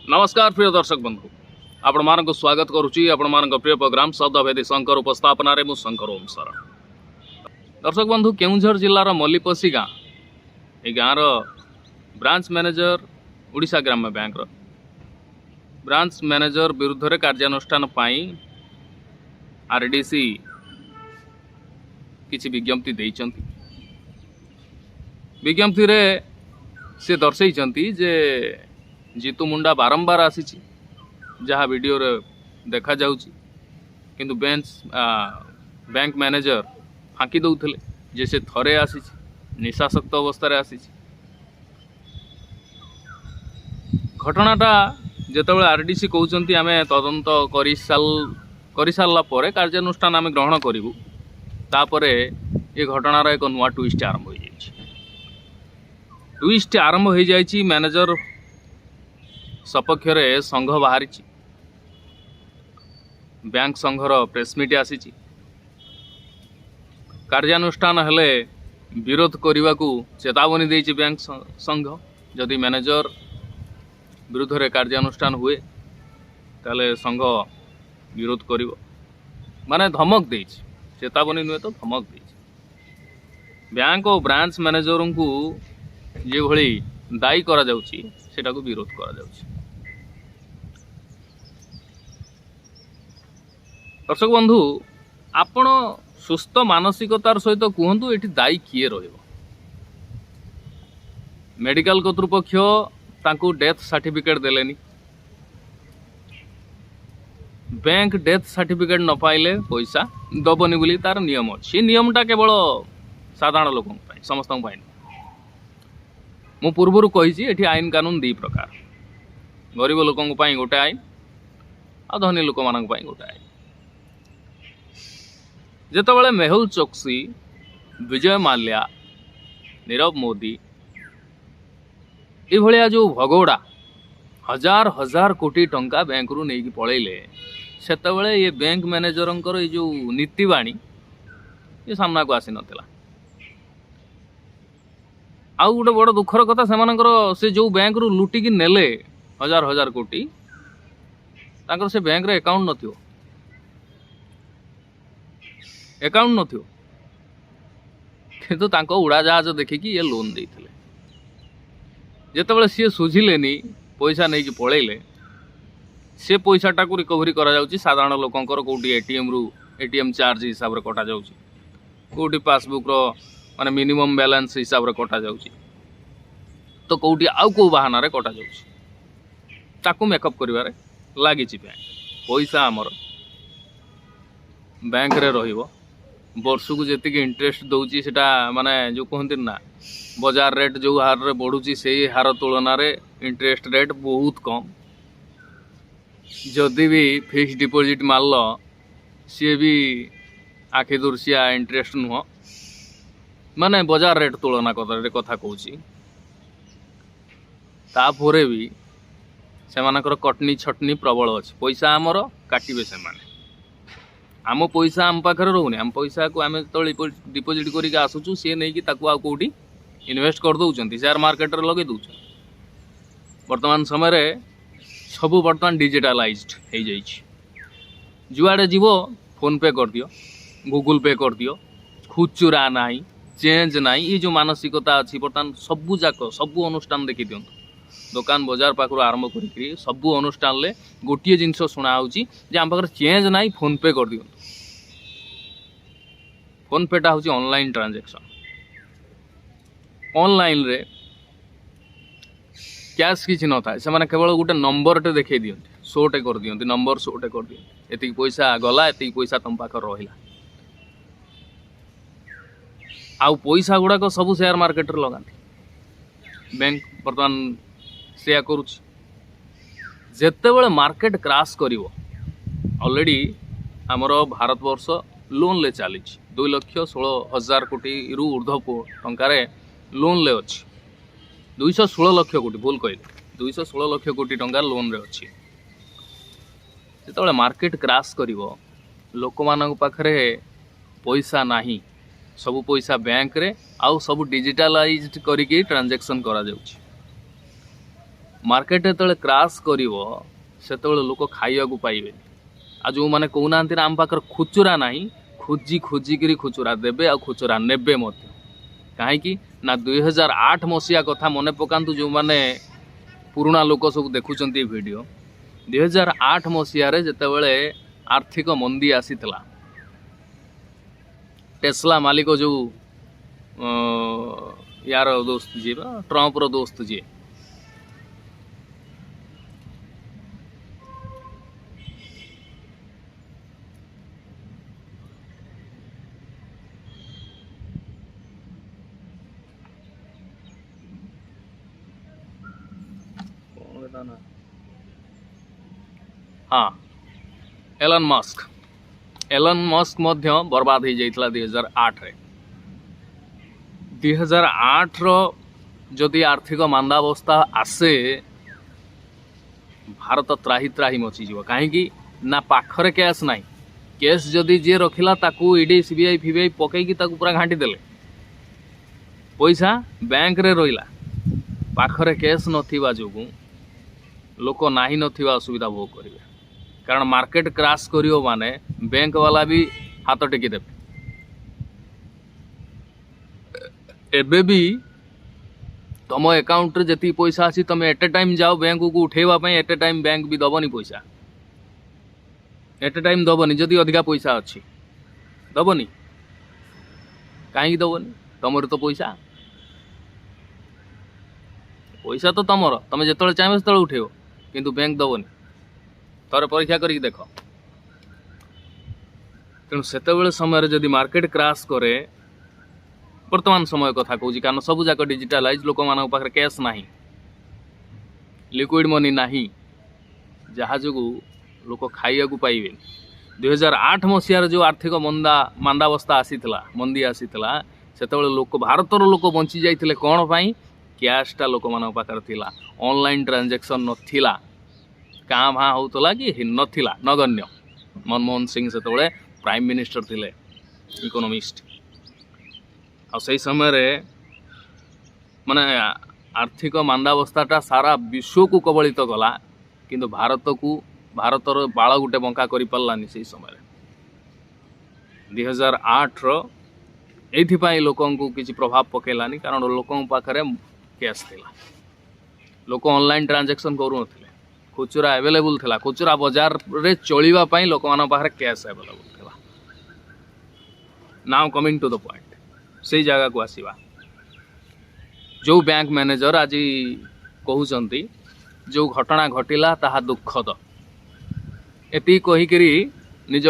नमस्कार प्रिय दर्शक बंधु आपण मानक स्वागत करुच्ची आपण मानक प्रिय प्रोग्राम शब्दभेदी शंकर उपस्थापन मु शंकर ओम शरण। दर्शक बंधु केउंझर जिलार मल्लीपसी गाँ ये गाँव ब्रांच मैनेजर ओडिशा ग्राम्य बैंक ब्रांच मैनेजर विरुद्ध कार्यानुष्ठान आरडीसी किछि विज्ञप्ति देइचंती। विज्ञप्ति रे से दर्शैचंती जे जीतू मुंडा बारंबार आसी जहाँ वीडियो रे देखा जाउची किंतु बैंक मैनेजर फांकी दउथले जे से थरे आसी निशासक्त अवस्था रे आसी। घटनाटा जेतेबेले आरडीसी कहउचंती आमे तदंत करि सारला परे कार्यानुष्ठान आमे ग्रहण करिवु तापरे ये घटनार एक नुआ ट्विस्ट आरंभ हो जाइछि। ट्विस्ट आरंभ हो जाइछि मैनेजर सपक्ष संघ बाहरी बैंक संघर प्रेसमिट आसी कार्यानुष्ठान हेले विरोध करने को चेतावनी देछि बैंक संघ जदि मैनेजर विरुद्ध कार्यानुष्ठान हुए ताले संघ विरोध करिवो माने धमक देछि। चेतावनी नुहे तो धमक देछि। बैंक और ब्रांच मैनेजर को जे भली दायी करा जाउछि सेटा को विरोध करा जाउछि। दर्शक बंधु आपण सुस्थ मानसिकतार सहित कहतु ये दायी किए रहिबो। मेडिकल कर्तृपक्ष तांको डेथ सर्टिफिकेट देलेनी, बैंक डेथ सर्टिफिकेट न पाइले पैसा दबनी बोली तार नियम अच्छी। नियमटा केवल साधारण लोक समस्त मु पूर्वर कही आईन कानून दी प्रकार गरीब लोकों गोटे आईन आ धनी लोक मान गोटे आईन। जेतेबेले मेहुल चोक्सी, विजय माल्या, नीरव मोदी ये जो भगोड़ा हजार हजार कोटी टंका बैंक रु नहीं पलैले सेतेबेले ये बैंक मैनेजर ये जो नीतिवाणी ये सामना को आसी नथिला। आउ गोटे बड़ दुखर कथा से जो बैंक रु लुटिकी नेले हजार हजार कोटी तांकर से बैंक रे अकाउंट नथियो किंतु तांको उड़ाजहाज देखिकी ये लोन देइथिले। जेतेबेले सी सुझिलेनी पैसा नहीं पलैले से पैसाटा को रिकवरी करा जाउची। साधारण लोकंकर कोटी एटीएम चार्ज हिसाब रे कटा जाउची, कोटी पासबुक रो माने मिनिमम बैलेंस हिसाब रे कटा जाउची, तो कोटी आउ को बहाना रे कटा जाउची ताकू मेकअप करिवारे लागिची। बैंक पैसा हमर बैंक रे रहिबो। वर्ष को जी इंटरेस्ट दौची सेटा माने जो कहते ना बाजार रेट जो हार रे बढ़ुची से हार तुलन में इंटरेस्ट रेट बहुत कम। जदि भी फिक्स डिपॉजिट मारल सी भी आखि दुर्सिया इंटरेस्ट नुह माने बाजार रेट तुलना कथा कहूँ तापर भी सेमानकर कटनी छटनी प्रबल अच्छी। पैसा आमर काटिबे से माने आम पैसा आम पाखे रोने आम पैसा को आम जो डिपोजिट करके आसुचु सी नहीं कौटी इन्वेस्ट कर दौरान शेयर मार्केट रे लगे दौर। वर्तमान समय सबू बर्तमान डिजिटालाइज्ड हो जाइए। जुआड़े जीव फोन पे कर दियो, गूगल पे कर दियो, खुचुरा नाई चेंज नाई ये जो मानसिकता अच्छी बर्तमान सबू जाक सबू अनुष्ठान देखी दिंतु दुकान बजार पाखर आरंभ कर सबू अनुष्ठान ले गोटे जिनस शुणा जे आम पाखे चेंज नाई फोन पे कर दिंतु। फोन पेटा हूँ ऑनलाइन ट्रांजैक्शन। ऑनलाइन रे कैश किसी न था से केवल गोटे नंबर टे देखे दिखती शोटे कर दिखती नंबर शोटे कर दिखती एति पैसा गला एति पैसा तुम पाखे रहा आउ पैसा गुड़ाक सब शेयर मार्केट रे लगाती। बैंक बर्तमान सेया करुच्ची। जेतेबेले मार्केट क्राश करिवो ऑलरेडी आमर भारत वर्ष लोन ले चली 2,16,000 कोटी रु ऊर्ध्व टंकार लोन ले अच्छी। 216 लाख कोटी भूल कहले 216 लाख कोटी टंका लोन रे अच्छी। जेतेबेले मार्केट क्राश करिवो लोक मानक पाखरे पैसा नाही, सब पैसा बैंक रे आउ सब डिजिटलाइज्ड करिके ट्रांजैक्शन करा जाउची। मार्केट जो क्राश कर लोक खाइबा पाइबे आ जो मैंने कहना आम पाखर खुचुरा ना खोजी खोजिकी खुचुरा देवे आ खुचुरा नेबे कहीं ना 2008 मसीहा कथा मन पकातु जो मैंने पुराना लोक सब देखुं वीडियो 2008 मसीह जितेबले आर्थिक मंदी आसीला टेस्ला मालिक जो यार दोस्त जी ट्रंप रो दोस्त जी हाँ एलन मस्क मध्य बर्बाद हो जाइतला 2008 रे 2008 रो जदि आर्थिक मांदावस्था आसे भारत त्राही त्राही मची जीव कहीं ना पाखरे कैश ना कैश जदि जी रखिला ताकू ईडी सीबीआई फीबीआई पकईकी ताकू पूरा घाटी देले पैसा बैंक रे रहिला पाखरे कैश नथिबा जोगु लोक नाही नथिबा असुविधा भोग करिवे कारण मार्केट क्राश करियो माने बैंक वाला भी हाथ टेकी देबे एबे भी तुम अकाउंट रे जति पैसा आसी तुम एट ए टाइम जाओ बैंक को उठेवा पई एट ए टाइम बैंक भी दबनी पैसा एट ए टाइम दबनी जदि अधिका पैसा अच्छी दबनी कहीं दबनी तुमर तो पैसा पैसा तो तुमर तुम जिते चाहिए से उठेब किंतु बैंक दबनी थोड़े परीक्षा करके देख तेणु से समय जदि मार्केट क्राश करे वर्तमान समय कथा कहूँ कारण सब जाक डिजिटालाइज लोक मान पाखे कैश ना लिक्विड मनी ना जहाँ जो लोक खाइबा पाइबे 2008 मसीहार जो आर्थिक मांदावस्था आसीला मंदी आसीला से लोक भारतर लोक बंची जाते कौन पाई कैशटा लोक मान पाखे थिला ऑनलाइन ट्रांजैक्शन नथिला काँ भाँ होता कि नथिला नगण्य मनमोहन सिंह से प्राइम मिनिस्टर थिले इकोनोमिस्ट आ से समय माने आर्थिक मांदावस्थाटा सारा विश्व को कबलित गला किंतु भारतर बाल गोटे बंका कर पारानी से समय 2008 ये लोक किसी प्रभाव पकेलानी कारण लोक पाखे कैश थिला लोक ऑनलाइन ट्रांजैक्शन करू नथिले खुचुरा अवेलेबल थिला खुचुरा बाजार रे चलिबा पई लोक मान पाखे कैश अवेलेबल थिला now coming to the point से जगह को आसीबा जो बैंक मैनेजर आज कहउचंती जो घटना घटिला ताहा दुखद एति कहिकरी निज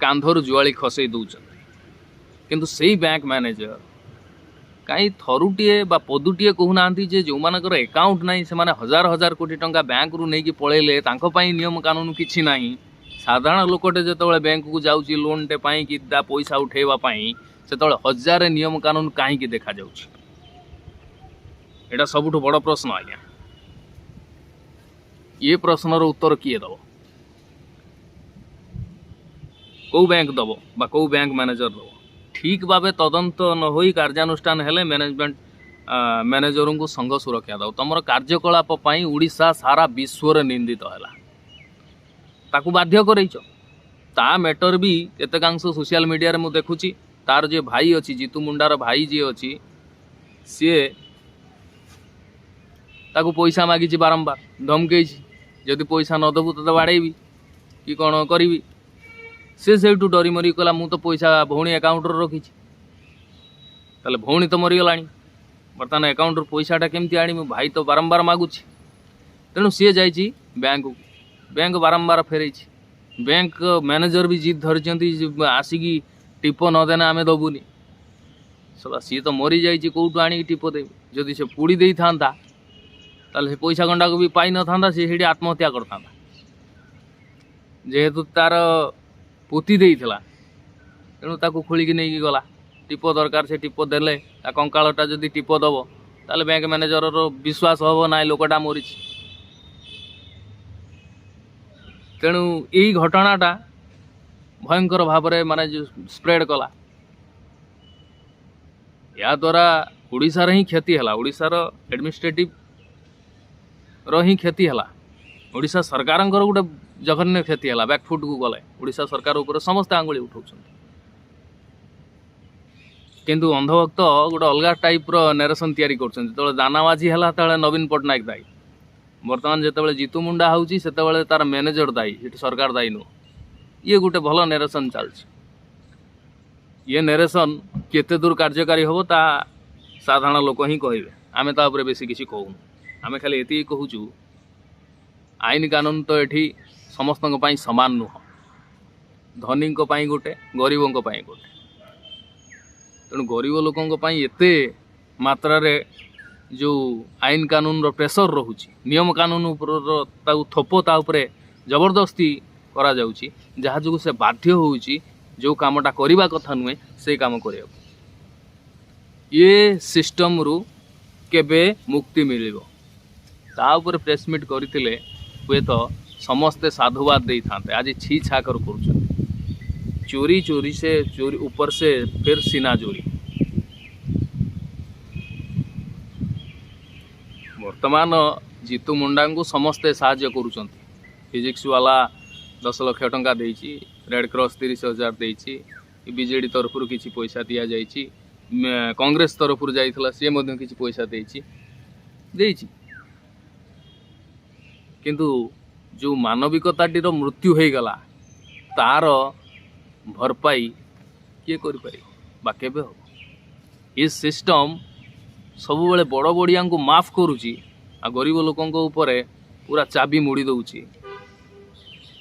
कांधर जुआली खसई दउचंती किंतु सेही बैंक मैनेजर कहीं थरुटीए बा पदुटीए कहूना जे जो मानकर अकाउंट नहीं से माने हजार हजार कोटी टंका बैंक रु नहीं कि पळेले तांको पई नियम कानून किछि नहीं साधारण लोकटे जेतबेले बैंक को जाउची लोन टे पई कि दा पैसा उठेबा पई सेतबेले हजार नियम कानून काहे कि देखा जाउची एटा सबुठ बड़ प्रश्न आज्ञा ये प्रश्नर उत्तर किए दब कौ बैंक दब बा कौ बैंक मैनेजर दब ठीक भाव तदंत न हो कार्यानुष्ठान हेले मैनेजमेंट मैनेजर को संघ सुरक्षा दो तुम कार्यकलाप उड़ीसा सारा विश्व निंदित है ताकू बाध्य करैछ ता मैटर भी केतेकांश सोशल मीडिया रे मु देखुची तार जे भाई अच्छी जीतू मुंडार भाई जी अच्छी सी ताकू पैसा मागिची बारंबार धमकई जदि पैसा न देबू तो बाड़ेबी कि कौन करी से सेठू डरी मरी कहला मु तो पैसा भौणी अकाउंट रखी ताले भौणी तो मरीगला बर्तमान अकाउंट पैसाटा केमती आनी भाई तो बारंबार मागुची तेणु सी जाइए बैंक बारंबार फेरई बैंक मैनेजर भी जिद धरी आसिकी टिप नदेना आम दबुनी सब सी तो मरी जाइए कौटू आनी टिप देवी जदि से पुड़ी दे था ताले पैसा गंडा को भी पाई न था सी आत्महत्या करता जेहेतु तार पोती देइथिला तेणु ताकू खोलिकी नहीं गला टिप दरकार से टिप देले कंकालटा जदि टिप दब ताले बैंक मैनेजर विश्वास हम ना लोकटा मरी तेणु यही घटनाटा भयंकर भाव में माने स्प्रेड कला या द्वारा ओडिशार ही क्षति है ओडिशार एडमिनिस्ट्रेटिव ହିଁ କ୍ଷତି ହେଲା। ଓଡ଼ିଶା ସରକାରଙ୍କର ଗୋଟେ ଜଘନ୍ୟ କ୍ଷତି ହେଲା। ବ୍ୟାକଫୁଟକୁ ଗଲେ ଓଡ଼ିଶା ସରକାର ଉପରେ ସମସ୍ତେ ଆଙ୍ଗୁଳି ଉଠାଉଛନ୍ତି। କିନ୍ତୁ ଅନ୍ଧଭକ୍ତ ଗୋଟେ ଅଲଗା ଟାଇପ୍ର ନେରେସନ୍ ତିଆରି କରୁଛନ୍ତି। ଯେତେବେଳେ ଦାନାବାଜି ହେଲା ସେତେବେଳେ ନବୀନ ପଟ୍ଟନାୟକ ଦାୟୀ। ବର୍ତ୍ତମାନ ଯେତେବେଳେ ଜିତୁ ମୁଣ୍ଡା ହେଉଛି ସେତେବେଳେ ତାର ମ୍ୟାନେଜର ଦାୟୀ, ସେଠି ସରକାର ଦାୟୀ ନୁହଁ। ଇଏ ଗୋଟେ ଭଲ ନେରେସନ୍ ଚାଲିଛି। ଇଏ ନେରେସନ୍ କେତେ ଦୂର କାର୍ଯ୍ୟକାରୀ ହେବ ତା ସାଧାରଣ ଲୋକ ହିଁ କହିବେ। ଆମେ ତା ଉପରେ ବେଶୀ କିଛି କହୁନୁ। ଆମେ ଖାଲି ଏତିକି କହୁଛୁ, ଆଇନ କାନୁନ ତ ଏଠି ସମସ୍ତଙ୍କ ପାଇଁ ସମାନ ନୁହଁ। ଧନୀଙ୍କ ପାଇଁ ଗୋଟେ, ଗରିବଙ୍କ ପାଇଁ ଗୋଟେ। ତେଣୁ ଗରିବ ଲୋକଙ୍କ ପାଇଁ ଏତେ ମାତ୍ରାରେ ଯେଉଁ ଆଇନ କାନୁନର ପ୍ରେସର ରହୁଛି, ନିୟମ କାନୁନ ଉପରର ତାକୁ ଥୋପ ତା ଉପରେ ଜବରଦସ୍ତି କରାଯାଉଛି, ଯାହା ଯୋଗୁଁ ସେ ବାଧ୍ୟ ହେଉଛି ଯେଉଁ କାମଟା କରିବା କଥା ନୁହେଁ ସେଇ କାମ କରିବାକୁ। ଇଏ ସିଷ୍ଟମରୁ କେବେ ମୁକ୍ତି ମିଳିବ? ତା ଉପରେ ପ୍ରେସ୍ ମିଟ୍ କରିଥିଲେ ହୁଏତ ସମସ୍ତେ ସାଧୁବାଦ ଦେଇଥାନ୍ତେ। ଆଜି ଛି ଛାକର କରୁଛନ୍ତି। चोरी चोरी से चोरी ऊपर से फिर सीना चोरी। वर्तमान जीतू मुंडा को समस्ते साहाय्य करुचंती। फिजिक्स वाला 10 लाख टंका देइछि, रेड क्रॉस 30,000 देइछि, बीजेडी तरफ किसी पैसा दि जाइछि, कांग्रेस तरफ जाइथिला से मध्य किसी पैसा देइछि। किंतु जो मानविकताटीर मृत्यु हो गला तार भरपाई किए करि बा केबे हो? ये सिस्टम सब बेले बड़ बड़िया को माफ करुची आ गरीब लोकों ऊपर पूरा चाबी मुड़ी दउची।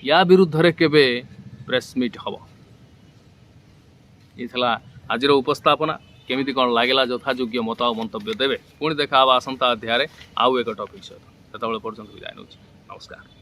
या विरुद्ध रे केबे प्रेस मीट हम? ये आजिर उपस्थापना। केमिति कौन लागला यथायोग्य मत और मंतव्य देवे। पुणी देखा आसंता अध्याय आउ एक टॉपिक सहित। सेतबेले पर्यंत विदाय नउची। नमस्कार।